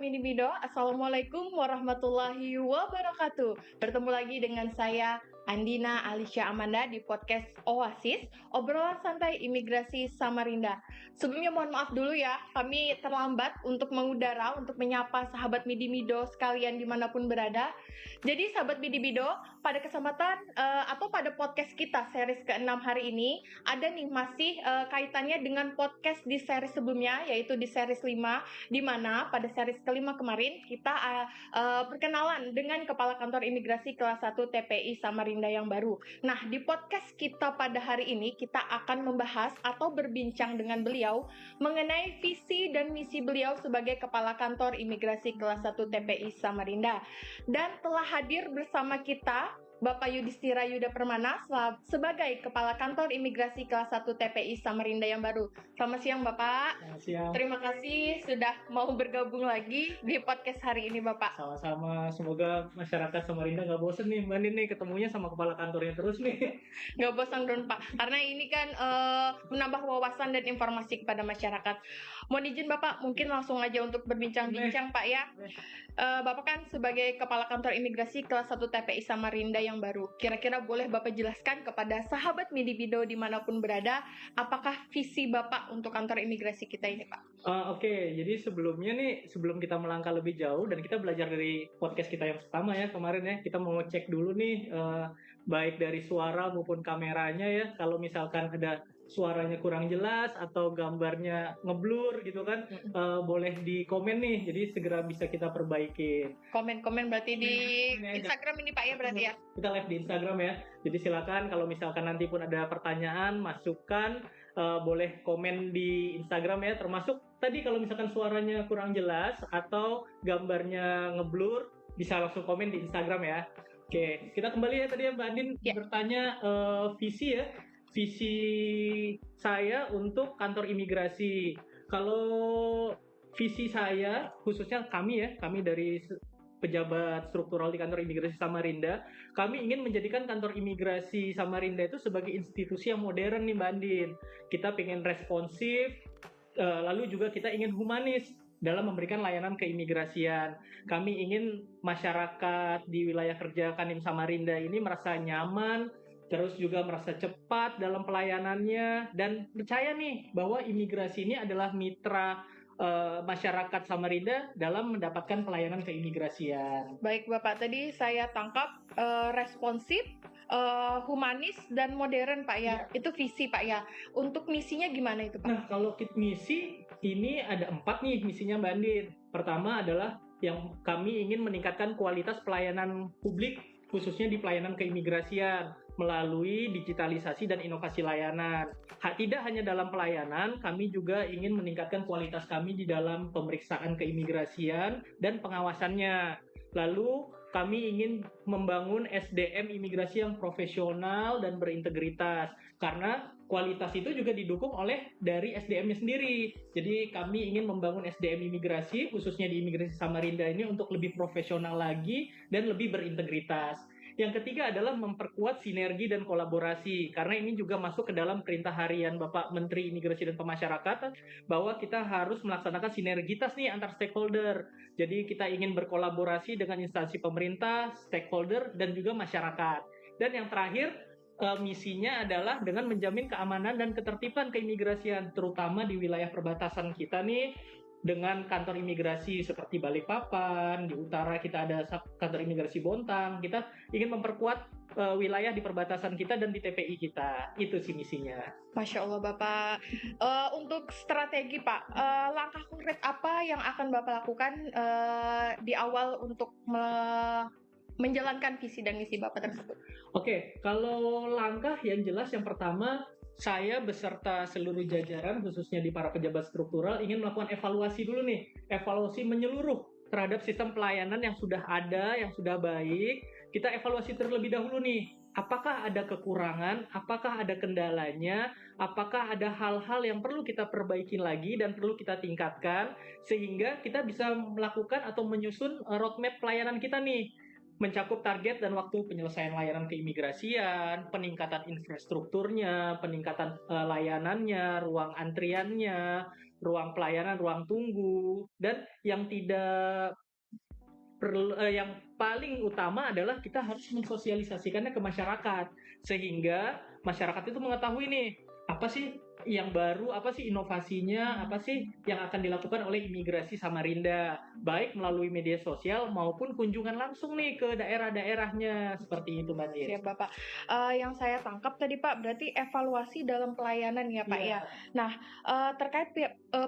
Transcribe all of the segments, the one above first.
Mini Bido, Assalamualaikum warahmatullahi wabarakatuh. Bertemu lagi dengan saya Andina Alicia Amanda di podcast Oasis, obrolan santai imigrasi Samarinda. Sebelumnya mohon maaf dulu ya, kami terlambat untuk mengudara, untuk menyapa sahabat Midi Mido sekalian dimanapun berada. Jadi sahabat Midi Mido, pada kesempatan atau pada podcast kita series ke-6 hari ini, ada nih masih kaitannya dengan podcast di series sebelumnya, yaitu di series 5, di mana pada series kelima kemarin kita perkenalan dengan Kepala Kantor Imigrasi kelas 1 TPI Samarinda yang baru. Nah, di podcast kita pada hari ini kita akan membahas atau berbincang dengan beliau mengenai visi dan misi beliau sebagai Kepala Kantor Imigrasi kelas 1 TPI Samarinda. Dan telah hadir bersama kita Bapak Yudhistira Yuda Permana sebagai Kepala Kantor Imigrasi kelas 1 TPI Samarinda yang baru. Selamat siang Bapak. Selamat siang. Terima kasih sudah mau bergabung lagi di podcast hari ini Bapak. Sama-sama, semoga masyarakat Samarinda nggak bosen nih Mbak Nin nih ketemunya sama kepala kantornya terus nih. Nggak bosan dong Pak, karena ini kan menambah wawasan dan informasi kepada masyarakat. Mohon izin Bapak, mungkin langsung aja untuk berbincang-bincang Pak ya. Bapak kan sebagai Kepala Kantor Imigrasi kelas 1 TPI Samarinda yang baru. Kira-kira boleh Bapak jelaskan kepada sahabat Midi Bido dimanapun berada, apakah visi Bapak untuk kantor imigrasi kita ini Pak? Oke, jadi sebelum kita melangkah lebih jauh dan kita belajar dari podcast kita yang pertama ya kemarin ya, kita mau cek dulu nih baik dari suara maupun kameranya ya. Kalau misalkan ada suaranya kurang jelas atau gambarnya ngeblur gitu kan, boleh di komen nih, jadi segera bisa kita perbaiki. Komen-komen berarti di Instagram ini Pak ya berarti ya? Kita live di Instagram ya, jadi silakan kalau misalkan nanti pun ada pertanyaan, masukan, boleh komen di Instagram ya, termasuk tadi kalau misalkan suaranya kurang jelas atau gambarnya ngeblur, bisa langsung komen di Instagram ya. Oke, kita kembali ya tadi ya Mbak Andin bertanya visi ya. Visi saya untuk kantor imigrasi. Kalau visi saya, khususnya kami dari pejabat struktural di kantor imigrasi Samarinda, kami ingin menjadikan kantor imigrasi Samarinda itu sebagai institusi yang modern nih Mbak Andin. Kita pengen responsif, lalu juga kita ingin humanis dalam memberikan layanan keimigrasian. Kami ingin masyarakat di wilayah kerja Kanwil Samarinda ini merasa nyaman, terus juga merasa cepat dalam pelayanannya, dan percaya nih bahwa imigrasi ini adalah mitra masyarakat Samarinda dalam mendapatkan pelayanan keimigrasian. Baik Bapak, tadi saya tangkap responsif, humanis dan modern Pak ya. Itu visi Pak ya. Untuk misinya gimana itu Pak? Nah, kalau misi ini ada 4 nih misinya Mbak Andin. Pertama adalah yang kami ingin meningkatkan kualitas pelayanan publik, khususnya di pelayanan keimigrasian melalui digitalisasi dan inovasi layanan. Tidak hanya dalam pelayanan, kami juga ingin meningkatkan kualitas kami di dalam pemeriksaan keimigrasian dan pengawasannya. Lalu kami ingin membangun SDM imigrasi yang profesional dan berintegritas, karena kualitas itu juga didukung oleh dari SDM-nya sendiri. Jadi kami ingin membangun SDM imigrasi, khususnya di imigrasi Samarinda ini untuk lebih profesional lagi dan lebih berintegritas. Yang ketiga adalah memperkuat sinergi dan kolaborasi, karena ini juga masuk ke dalam perintah harian Bapak Menteri Imigrasi dan Pemasyarakatan bahwa kita harus melaksanakan sinergitas nih antar stakeholder. Jadi kita ingin berkolaborasi dengan instansi pemerintah, stakeholder, dan juga masyarakat. Dan yang terakhir, misinya adalah dengan menjamin keamanan dan ketertiban keimigrasian, terutama di wilayah perbatasan kita nih, dengan kantor imigrasi seperti Balikpapan, di utara kita ada kantor imigrasi Bontang. Kita ingin memperkuat wilayah di perbatasan kita dan di TPI kita. Itu sih misinya. Masya Allah Bapak. Untuk strategi Pak, langkah konkret apa yang akan Bapak lakukan di awal untuk menjalankan visi dan misi Bapak tersebut? Oke, kalau langkah yang jelas yang pertama, saya beserta seluruh jajaran, khususnya di para pejabat struktural, ingin melakukan evaluasi dulu nih. Evaluasi menyeluruh terhadap sistem pelayanan yang sudah ada, yang sudah baik. Kita evaluasi terlebih dahulu nih. Apakah ada kekurangan, apakah ada kendalanya, apakah ada hal-hal yang perlu kita perbaiki lagi dan perlu kita tingkatkan, sehingga kita bisa melakukan atau menyusun roadmap pelayanan kita nih. Mencakup target dan waktu penyelesaian layanan keimigrasian, peningkatan infrastrukturnya, peningkatan layanannya, ruang antriannya, ruang pelayanan, ruang tunggu, dan yang tidak yang paling utama adalah kita harus mensosialisasikannya ke masyarakat sehingga masyarakat itu mengetahui nih apa sih yang baru, apa sih inovasinya, apa sih yang akan dilakukan oleh Imigrasi Samarinda, baik melalui media sosial maupun kunjungan langsung nih ke daerah-daerahnya, seperti itu Mbak Din. Siap Bapak. Yang saya tangkap tadi Pak, berarti evaluasi dalam pelayanan ya Pak ya. Nah, terkait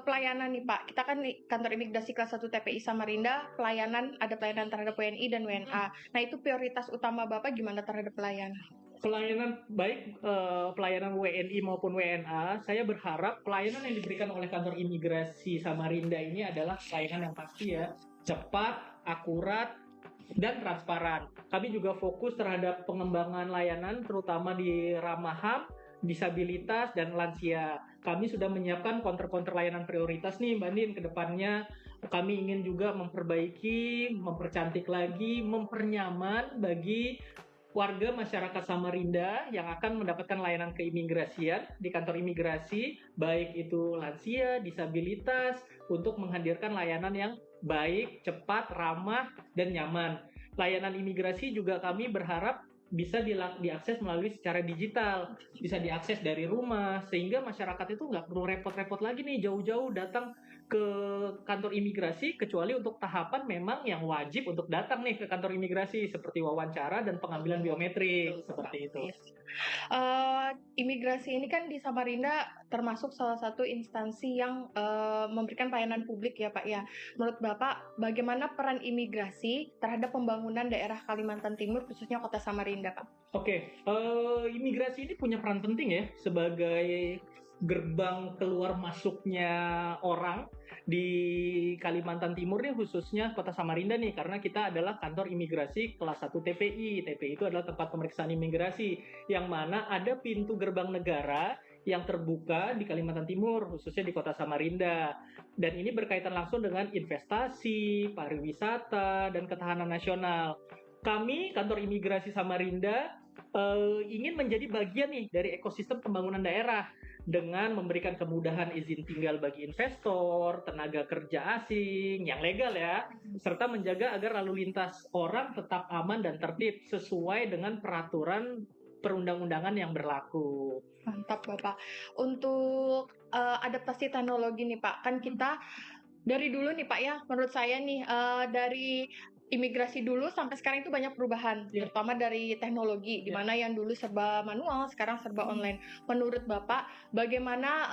pelayanan nih Pak, kita kan di kantor imigrasi kelas 1 TPI Samarinda, ada pelayanan terhadap WNI dan WNA. Nah, itu prioritas utama Bapak gimana terhadap pelayanan? Pelayanan baik pelayanan WNI maupun WNA, saya berharap pelayanan yang diberikan oleh kantor imigrasi Samarinda ini adalah pelayanan yang pasti ya, cepat, akurat, dan transparan. Kami juga fokus terhadap pengembangan layanan terutama di ramah HAM, disabilitas, dan lansia. Kami sudah menyiapkan counter-counter layanan prioritas nih Mbak Din ke depannya. Kami ingin juga memperbaiki, mempercantik lagi, mempernyaman bagi warga masyarakat Samarinda yang akan mendapatkan layanan keimigrasian di kantor imigrasi, baik itu lansia, disabilitas, untuk menghadirkan layanan yang baik, cepat, ramah, dan nyaman. Layanan imigrasi juga kami berharap bisa diakses melalui secara digital, bisa diakses dari rumah, sehingga masyarakat itu nggak perlu repot-repot lagi nih jauh-jauh datang ke kantor imigrasi, kecuali untuk tahapan memang yang wajib untuk datang nih ke kantor imigrasi seperti wawancara dan pengambilan biometrik. Seperti itu. Imigrasi ini kan di Samarinda termasuk salah satu instansi yang memberikan pelayanan publik ya Pak ya. Menurut Bapak, bagaimana peran imigrasi terhadap pembangunan daerah Kalimantan Timur khususnya Kota Samarinda Pak? Oke, imigrasi ini punya peran penting ya sebagai gerbang keluar masuknya orang di Kalimantan Timur nih, khususnya Kota Samarinda nih, karena kita adalah kantor imigrasi kelas 1 TPI. TPI itu adalah tempat pemeriksaan imigrasi yang mana ada pintu gerbang negara yang terbuka di Kalimantan Timur, khususnya di Kota Samarinda. Dan ini berkaitan langsung dengan investasi, pariwisata, dan ketahanan nasional. Kami, kantor imigrasi Samarinda, ingin menjadi bagian nih dari ekosistem pembangunan daerah dengan memberikan kemudahan izin tinggal bagi investor, tenaga kerja asing yang legal ya, serta menjaga agar lalu lintas orang tetap aman dan tertib sesuai dengan peraturan perundang-undangan yang berlaku. Mantap Bapak. Untuk adaptasi teknologi nih Pak, kan kita dari dulu nih Pak ya, menurut saya nih dari imigrasi dulu sampai sekarang itu banyak perubahan, terutama dari teknologi, di mana yang dulu serba manual, sekarang serba online. Menurut Bapak, bagaimana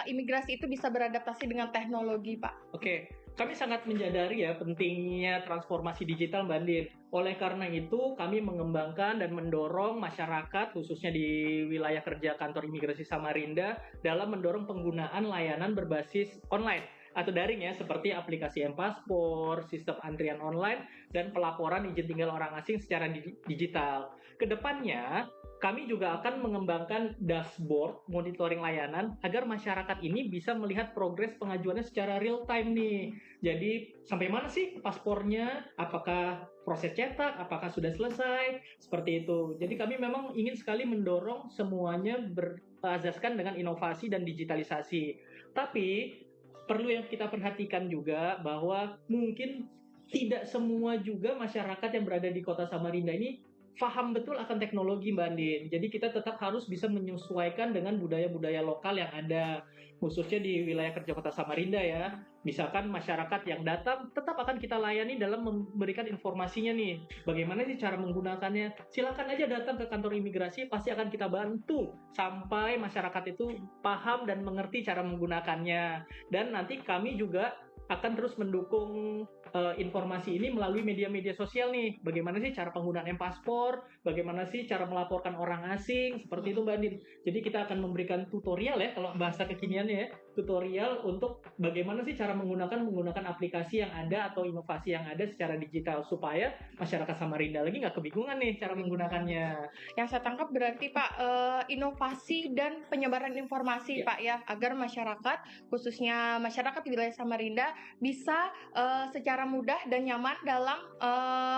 imigrasi itu bisa beradaptasi dengan teknologi, Pak? Oke, kami sangat menyadari ya pentingnya transformasi digital, Mbak Andin. Oleh karena itu, kami mengembangkan dan mendorong masyarakat, khususnya di wilayah kerja kantor imigrasi Samarinda, dalam mendorong penggunaan layanan berbasis online atau daring ya, seperti aplikasi M-Paspor, sistem antrian online, dan pelaporan izin tinggal orang asing secara digital. Kedepannya, kami juga akan mengembangkan dashboard monitoring layanan agar masyarakat ini bisa melihat progres pengajuannya secara real time nih. Jadi sampai mana sih paspornya, apakah proses cetak, apakah sudah selesai, seperti itu. Jadi kami memang ingin sekali mendorong semuanya berasaskan dengan inovasi dan digitalisasi. Tapi perlu yang kita perhatikan juga bahwa mungkin tidak semua juga masyarakat yang berada di Kota Samarinda ini paham betul akan teknologi, Mbak Andin. Jadi kita tetap harus bisa menyesuaikan dengan budaya-budaya lokal yang ada, khususnya di wilayah kerja Kota Samarinda ya. Misalkan masyarakat yang datang tetap akan kita layani dalam memberikan informasinya nih. Bagaimana sih cara menggunakannya? Silakan aja datang ke kantor imigrasi, pasti akan kita bantu sampai masyarakat itu paham dan mengerti cara menggunakannya. Dan nanti kami juga akan terus mendukung informasi ini melalui media-media sosial nih. Bagaimana sih cara penggunaan M-Paspor, bagaimana sih cara melaporkan orang asing, seperti itu Mbak Andin. Jadi kita akan memberikan tutorial ya, kalau bahasa kekiniannya ya, tutorial untuk bagaimana sih cara menggunakan aplikasi yang ada atau inovasi yang ada secara digital, supaya masyarakat Samarinda lagi nggak kebingungan nih cara menggunakannya. Yang saya tangkap berarti Pak, inovasi dan penyebaran informasi Pak ya, agar masyarakat, khususnya masyarakat di wilayah Samarinda bisa secara mudah dan nyaman dalam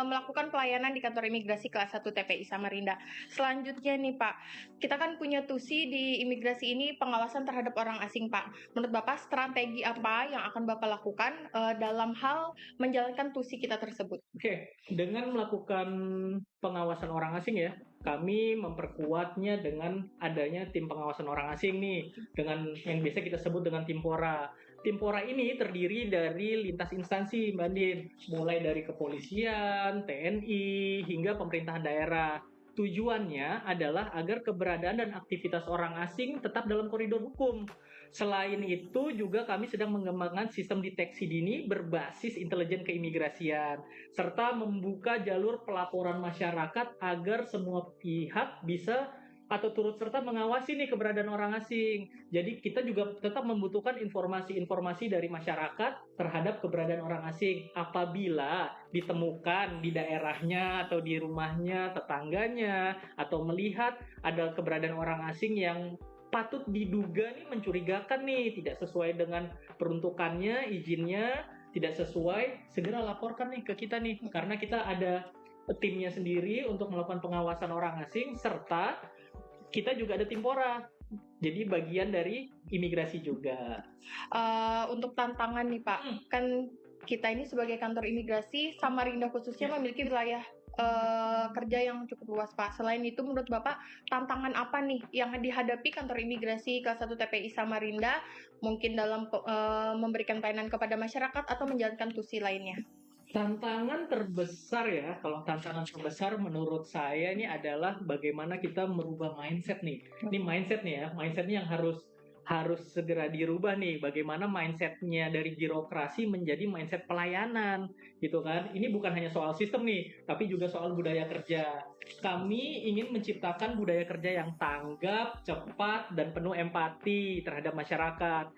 melakukan pelayanan di kantor imigrasi kelas 1 TPI Samarinda. Selanjutnya nih Pak, kita kan punya tusi di imigrasi ini pengawasan terhadap orang asing Pak. Menurut Bapak strategi apa yang akan Bapak lakukan dalam hal menjalankan tusi kita tersebut? Oke, dengan melakukan pengawasan orang asing ya, kami memperkuatnya dengan adanya tim pengawasan orang asing nih, dengan yang biasa kita sebut dengan Timpora. Timpora ini terdiri dari lintas instansi, Mbak Andin, mulai dari kepolisian, TNI, hingga pemerintahan daerah. Tujuannya adalah agar keberadaan dan aktivitas orang asing tetap dalam koridor hukum. Selain itu juga kami sedang mengembangkan sistem deteksi dini berbasis intelijen keimigrasian, serta membuka jalur pelaporan masyarakat agar semua pihak bisa atau turut serta mengawasi nih keberadaan orang asing. Jadi kita juga tetap membutuhkan informasi-informasi dari masyarakat terhadap keberadaan orang asing. Apabila ditemukan di daerahnya atau di rumahnya, tetangganya, atau melihat ada keberadaan orang asing yang patut diduga nih mencurigakan nih, tidak sesuai dengan peruntukannya, izinnya, tidak sesuai, segera laporkan nih ke kita nih. Karena kita ada timnya sendiri untuk melakukan pengawasan orang asing, serta kita juga ada Timpora. Jadi bagian dari imigrasi juga. Untuk tantangan nih Pak, kan kita ini sebagai kantor imigrasi Samarinda khususnya memiliki wilayah kerja yang cukup luas Pak. Selain itu menurut Bapak tantangan apa nih yang dihadapi kantor imigrasi kelas 1 TPI Samarinda mungkin dalam memberikan pelayanan kepada masyarakat atau menjalankan tusi lainnya? Tantangan terbesar ya, kalau tantangan terbesar menurut saya ini adalah bagaimana kita merubah mindset nih. Ini mindset nih ya, mindset ini yang harus segera dirubah nih. Bagaimana mindsetnya dari birokrasi menjadi mindset pelayanan, gitu kan? Ini bukan hanya soal sistem nih, tapi juga soal budaya kerja. Kami ingin menciptakan budaya kerja yang tanggap, cepat, dan penuh empati terhadap masyarakat.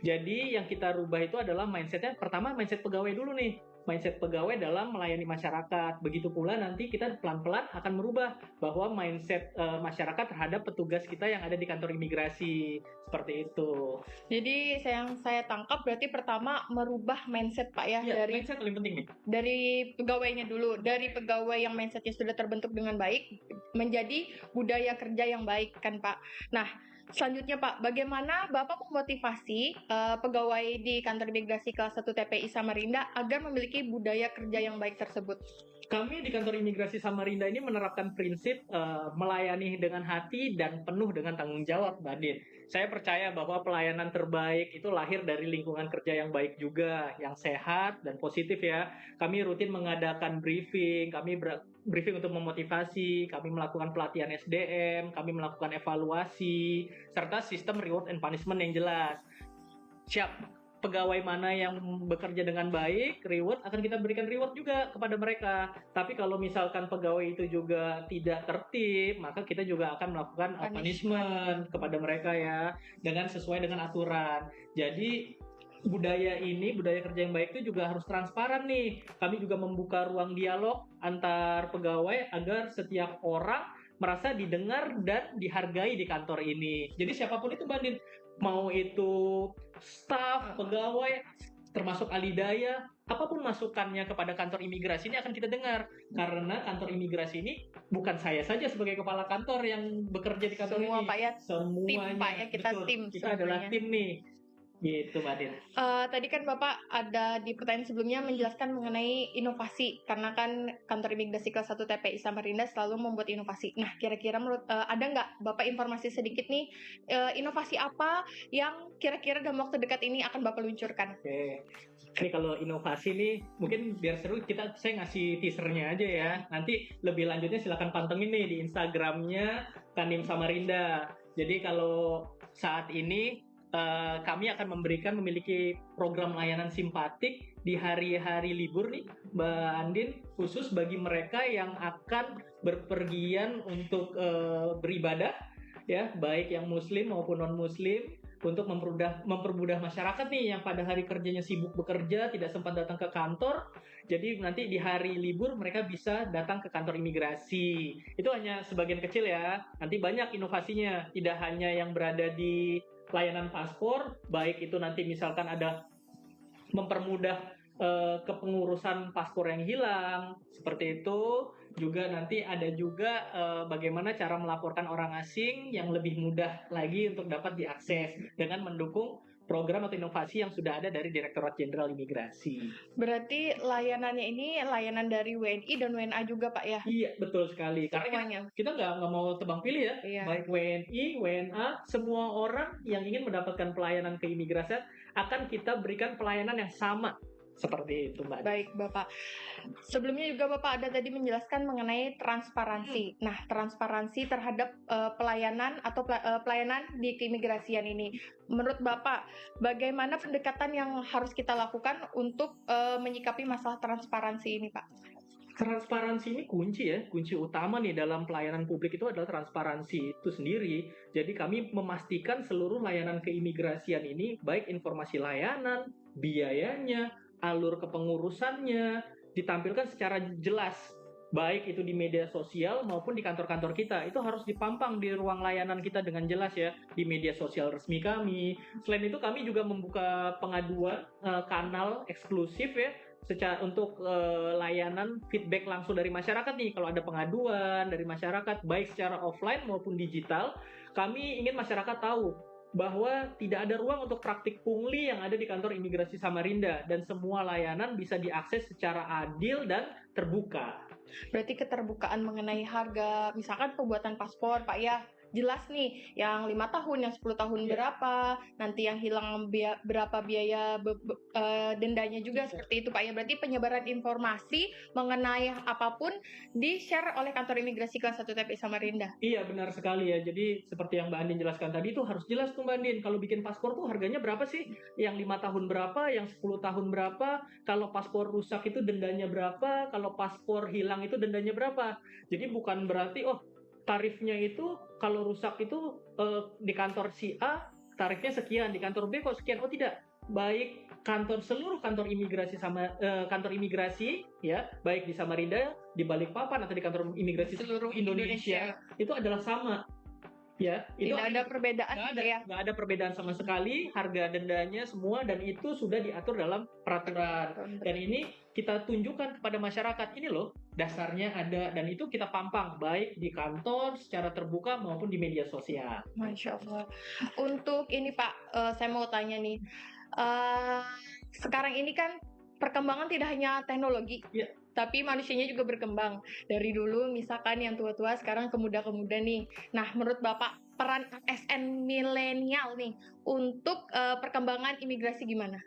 Jadi yang kita rubah itu adalah mindsetnya, pertama mindset pegawai dulu nih. Mindset pegawai dalam melayani masyarakat. Begitu pula nanti kita pelan-pelan akan merubah bahwa mindset masyarakat terhadap petugas kita yang ada di kantor imigrasi. Seperti itu. Jadi yang saya tangkap berarti pertama merubah mindset Pak ya, Ya, dari mindset paling penting nih. Dari pegawainya dulu, dari pegawai yang mindsetnya sudah terbentuk dengan baik menjadi budaya kerja yang baik kan Pak. Nah, selanjutnya Pak, bagaimana Bapak memotivasi pegawai di kantor imigrasi kelas 1 TPI Samarinda agar memiliki budaya kerja yang baik tersebut? Kami di kantor imigrasi Samarinda ini menerapkan prinsip melayani dengan hati dan penuh dengan tanggung jawab, Mbak Din. Saya percaya bahwa pelayanan terbaik itu lahir dari lingkungan kerja yang baik juga, yang sehat dan positif ya. Kami rutin mengadakan briefing, briefing untuk memotivasi, kami melakukan pelatihan SDM, kami melakukan evaluasi, serta sistem reward and punishment yang jelas. Siap. Pegawai mana yang bekerja dengan baik, reward akan kita berikan reward juga kepada mereka. Tapi kalau misalkan pegawai itu juga tidak tertib, maka kita juga akan melakukan punishment kepada mereka ya, dengan sesuai dengan aturan. Jadi budaya kerja yang baik itu juga harus transparan nih. Kami juga membuka ruang dialog antar pegawai agar setiap orang merasa didengar dan dihargai di kantor ini. Jadi siapapun itu Bandin, mau itu staf, pegawai, termasuk alidaya, apapun masukannya kepada kantor imigrasi ini akan kita dengar. Karena kantor imigrasi ini bukan saya saja sebagai kepala kantor yang bekerja di kantor Semua ini. Pak ya, Semuanya. tim Pak ya, kita betul. tim. Kita adalah tim nih. Gitu Mbak Din. Tadi kan Bapak ada di pertanyaan sebelumnya menjelaskan mengenai inovasi, karena kan kantor imigrasi kelas 1 TPI Samarinda selalu membuat inovasi. Nah, kira-kira menurut ada nggak Bapak informasi sedikit nih, inovasi apa yang kira-kira dalam waktu dekat ini akan Bapak luncurkan? Oke. Ini kalau inovasi nih, mungkin biar seru saya ngasih teasernya aja ya. Nanti lebih lanjutnya silakan pantengin nih di Instagramnya Kandim Samarinda. Jadi kalau saat ini kami akan memiliki program layanan simpatik di hari-hari libur nih, Mbak Andin, khusus bagi mereka yang akan berpergian untuk beribadah, ya, baik yang Muslim maupun non-Muslim, untuk mempermudah masyarakat nih yang pada hari kerjanya sibuk bekerja, tidak sempat datang ke kantor. Jadi nanti di hari libur mereka bisa datang ke kantor imigrasi. Itu hanya sebagian kecil ya. Nanti banyak inovasinya, tidak hanya yang berada di layanan paspor, baik itu nanti misalkan ada mempermudah kepengurusan paspor yang hilang, seperti itu. Juga nanti ada juga bagaimana cara melaporkan orang asing yang lebih mudah lagi untuk dapat diakses dengan mendukung program atau inovasi yang sudah ada dari Direktorat Jenderal Imigrasi. Berarti layanannya ini layanan dari WNI dan WNA juga Pak ya? Iya, betul sekali. Karena Semuanya. kita nggak mau tebang pilih ya. Iya. Baik WNI, WNA, semua orang yang ingin mendapatkan pelayanan keimigrasian akan kita berikan pelayanan yang sama. Seperti itu, Mbak. Baik, Bapak. Sebelumnya juga Bapak ada tadi menjelaskan mengenai transparansi. Nah, transparansi terhadap pelayanan atau pelayanan di keimigrasian ini. Menurut Bapak, bagaimana pendekatan yang harus kita lakukan untuk menyikapi masalah transparansi ini, Pak? Transparansi ini kunci utama nih dalam pelayanan publik itu adalah transparansi itu sendiri. Jadi kami memastikan seluruh layanan keimigrasian ini, baik informasi layanan, biayanya, alur kepengurusannya, ditampilkan secara jelas, baik itu di media sosial maupun di kantor-kantor kita. Itu harus dipampang di ruang layanan kita dengan jelas ya, di media sosial resmi kami. Selain itu kami juga membuka pengaduan kanal eksklusif ya, untuk layanan feedback langsung dari masyarakat nih. Kalau ada pengaduan dari masyarakat baik secara offline maupun digital, kami ingin masyarakat tahu bahwa tidak ada ruang untuk praktik pungli yang ada di kantor imigrasi Samarinda dan semua layanan bisa diakses secara adil dan terbuka. Berarti keterbukaan mengenai harga, misalkan pembuatan paspor, Pak ya, jelas nih, yang 5 tahun, yang 10 tahun berapa, nanti yang hilang berapa biaya dendanya juga, seperti itu Pak ya. Berarti penyebaran informasi mengenai apapun di-share oleh kantor imigrasi kelas 1 TPI Samarinda. Iya, benar sekali ya. Jadi seperti yang Mbak Andin jelaskan tadi, itu harus jelas tuh Mbak Andin. Kalau bikin paspor tuh harganya berapa sih? Yang 5 tahun berapa, yang 10 tahun berapa, kalau paspor rusak itu dendanya berapa, kalau paspor hilang itu dendanya berapa. Jadi bukan berarti, tarifnya itu kalau rusak itu di kantor si A tarifnya sekian, di kantor B kok sekian. Oh tidak, baik seluruh kantor imigrasi sama kantor imigrasi ya, baik di Samarinda, di Balikpapan atau di kantor imigrasi seluruh Indonesia itu adalah sama. Ya, itu tidak ada perbedaan nggak ada perbedaan sama sekali, harga dendanya semua, dan itu sudah diatur dalam peraturan. Dan ini kita tunjukkan kepada masyarakat, ini loh dasarnya ada, dan itu kita pampang baik di kantor secara terbuka maupun di media sosial. Masya Allah. Untuk ini Pak, saya mau tanya nih, sekarang ini kan perkembangan tidak hanya teknologi, tapi manusianya juga berkembang. Dari dulu misalkan yang tua-tua sekarang ke muda-muda nih. Nah, menurut Bapak peran ASN milenial nih untuk perkembangan imigrasi gimana?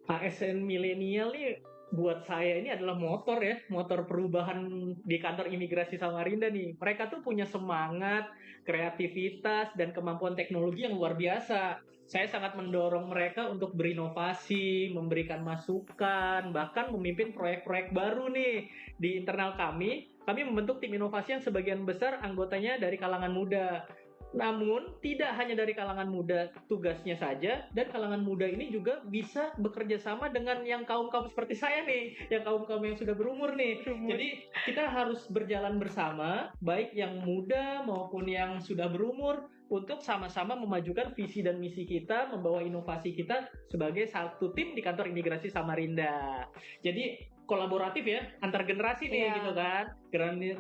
ASN milenial nih buat saya ini adalah motor ya, motor perubahan di kantor imigrasi Samarinda nih. Mereka tuh punya semangat, kreativitas, dan kemampuan teknologi yang luar biasa. Saya sangat mendorong mereka untuk berinovasi, memberikan masukan, bahkan memimpin proyek-proyek baru nih di internal kami. Kami membentuk tim inovasi yang sebagian besar anggotanya dari kalangan muda. Namun, tidak hanya dari kalangan muda tugasnya saja, dan kalangan muda ini juga bisa bekerja sama dengan yang kaum-kaum seperti saya nih, yang kaum-kaum yang sudah berumur nih. Jadi, kita harus berjalan bersama, baik yang muda maupun yang sudah berumur, untuk sama-sama memajukan visi dan misi kita, membawa inovasi kita sebagai satu tim di kantor imigrasi Samarinda. Jadi, kolaboratif ya, antar generasi nih gitu kan.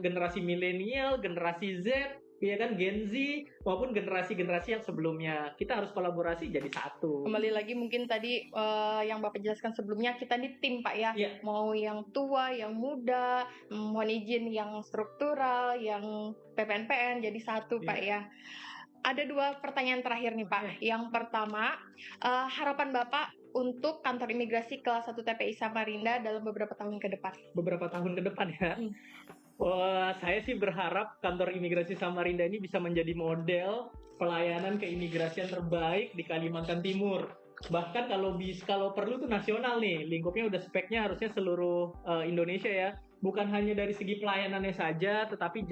Generasi milenial, generasi Z, ya kan, Gen Z, maupun generasi-generasi yang sebelumnya. Kita harus kolaborasi jadi satu. Kembali lagi mungkin tadi yang Bapak jelaskan sebelumnya, kita ini tim Pak ya. Mau yang tua, yang muda, mohon izin yang struktural, yang PPNPN, jadi satu Pak ya. Ada 2 pertanyaan terakhir nih Pak. Yang pertama, harapan Bapak untuk kantor imigrasi kelas 1 TPI Samarinda dalam beberapa tahun ke depan. Beberapa tahun ke depan ya. Wah, saya sih berharap kantor imigrasi Samarinda ini bisa menjadi model pelayanan keimigrasian terbaik di Kalimantan Timur. Bahkan kalau perlu tuh nasional nih, lingkupnya udah speknya harusnya seluruh Indonesia ya. Bukan hanya dari segi pelayanannya saja, tetapi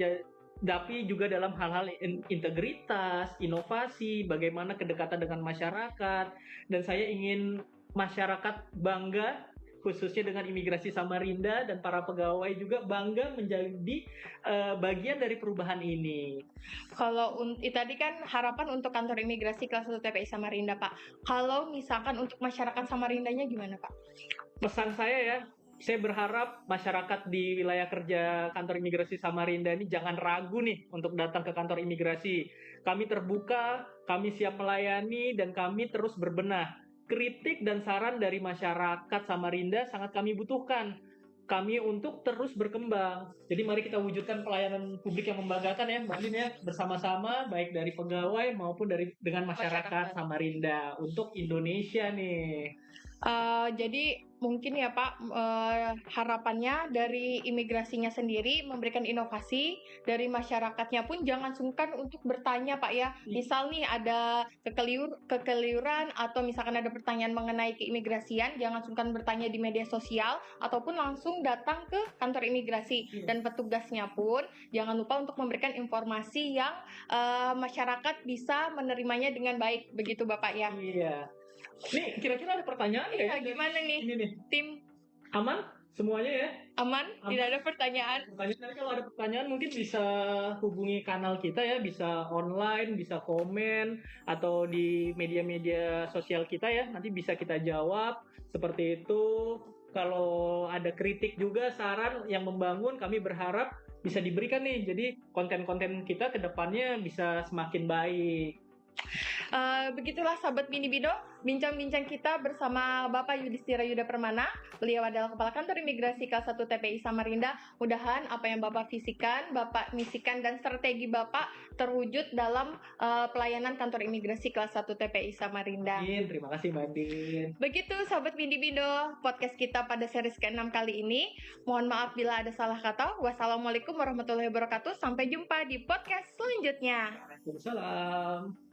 juga dalam hal-hal integritas, inovasi, bagaimana kedekatan dengan masyarakat. Dan saya ingin masyarakat bangga khususnya dengan imigrasi Samarinda, dan para pegawai juga bangga menjadi bagian dari perubahan ini. Kalau tadi kan harapan untuk kantor imigrasi kelas 1 TPI Samarinda, Pak. Kalau misalkan untuk masyarakat Samarindanya gimana, Pak? Pesan saya ya, saya berharap masyarakat di wilayah kerja kantor imigrasi Samarinda ini jangan ragu nih untuk datang ke kantor imigrasi. Kami terbuka, kami siap melayani, dan kami terus berbenah. Kritik dan saran dari masyarakat Samarinda sangat kami butuhkan. Kami untuk terus berkembang. Jadi mari kita wujudkan pelayanan publik yang membanggakan ya, Mbak Din ya, bersama-sama baik dari pegawai maupun dengan masyarakat Samarinda untuk Indonesia nih. Jadi mungkin ya Pak, harapannya dari imigrasinya sendiri memberikan inovasi, dari masyarakatnya pun jangan sungkan untuk bertanya Pak ya. Misal nih ada kekeliruan atau misalkan ada pertanyaan mengenai keimigrasian, jangan sungkan bertanya di media sosial ataupun langsung datang ke kantor imigrasi. Dan petugasnya pun jangan lupa untuk memberikan informasi yang masyarakat bisa menerimanya dengan baik, begitu Bapak ya. Iya. Nih, kira-kira ada pertanyaan nggak ya? Gimana nih? Ini nih. Tim Aman semuanya ya? aman? Tidak ada pertanyaan? Nanti kalau ada pertanyaan mungkin bisa hubungi kanal kita ya, bisa online, bisa komen, atau di media-media sosial kita ya, nanti bisa kita jawab, seperti itu. Kalau ada kritik juga, saran yang membangun, kami berharap bisa diberikan nih, jadi konten-konten kita ke depannya bisa semakin baik. Begitulah sahabat Bini Bido, bincang-bincang kita bersama Bapak Yudhistira Yuda Permana. Beliau adalah Kepala Kantor Imigrasi kelas 1 TPI Samarinda. Mudahan apa yang Bapak visikan, Bapak misikan, dan strategi Bapak terwujud dalam pelayanan Kantor Imigrasi kelas 1 TPI Samarinda. Terima kasih Mbak Din. Begitu sahabat Bini Bido, podcast kita pada series ke-6 kali ini. Mohon maaf bila ada salah kata. Wassalamualaikum warahmatullahi wabarakatuh. Sampai jumpa di podcast selanjutnya. Waalaikumsalam.